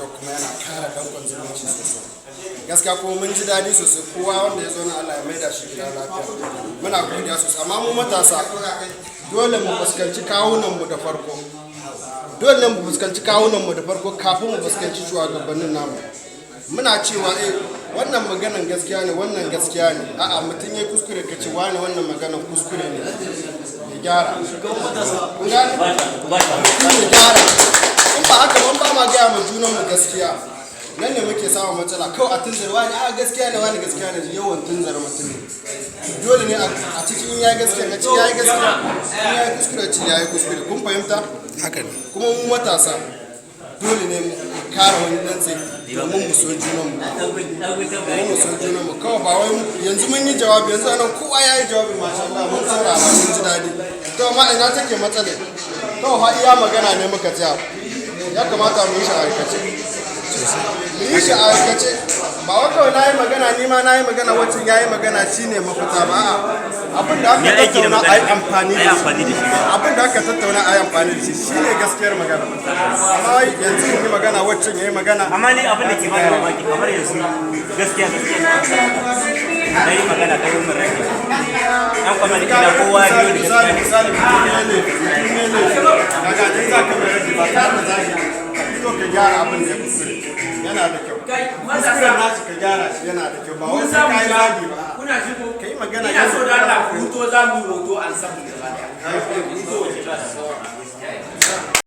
kyau kuma yana kara dankon zumunci sosai. Gaskiya kuma mun ji daɗi sosai, kowa wanda ya zo na Allah ya maida shi gida lafiya. Muna godiya sosai, amma mu matasa dole mu fuskanci kawunanmu da farko. Dole mu fuskanci kawunanmu da farko kafin mu fuskanci shugabannin namu. Muna cewa wannan maganan gaskiya ne, wannan gaskiya ne. A'a, mutum ya kuskure ka ce wani wannan maganan kuskure ne. Ya gyara. Ya gyara. In ba haka ban ba ma gaya ma junanmu gaskiya. Nan ne muke samun matsala. Kawai a tunzar wani gaskiya ne, wani gaskiya ne, yawan tunzar mutum ne. Dole ne a cikin ya gaskiya, a cikin ya yi gaskiya, in ya yi kuskure ci ya yi kuskure. Kun fahimta? Haka ne. Kuma mu matasa dole ne mu kare wani dantse domin mu so junanmu. Domin mu so junanmu. Kawai ba wai yanzu mun yi jawabi, yanzu anan kowa ya yi jawabi, masha Allah, mun saurara, mun ji daɗi. To ma ina take matsala? Kawai fa iya magana ne muka tsaya. Ya kamata mu yi shi a aikace. Mu yi shi a aikace. Ba wai kawai na yi magana, ni ma na yi magana, wancan ya yi magana shi ne mafita ba. Abin da aka tattauna a yi amfani da shi. Abin da aka tattauna a yi amfani da shi shi ne gaskiyar magana. Amma yanzu in yi magana, wancan ya yi magana. Amma ni abin da ke bani mamaki kamar yanzu gaskiya na yi magana ta yi rai. Yan kwamaliki na kowa ne da gaskiya. Misali, mutum ne daga jin za ka mai raji ba tare da zagi. Ka ka gyara abin da ya kusure. Yana da kyau. Kuskuren nashi ka gyara shi yana da kyau. Ba wai sai ka yi zagi ba. Ka yi magana. Ina so da Allah ku huto za mu yi hoto an samu gaba daya.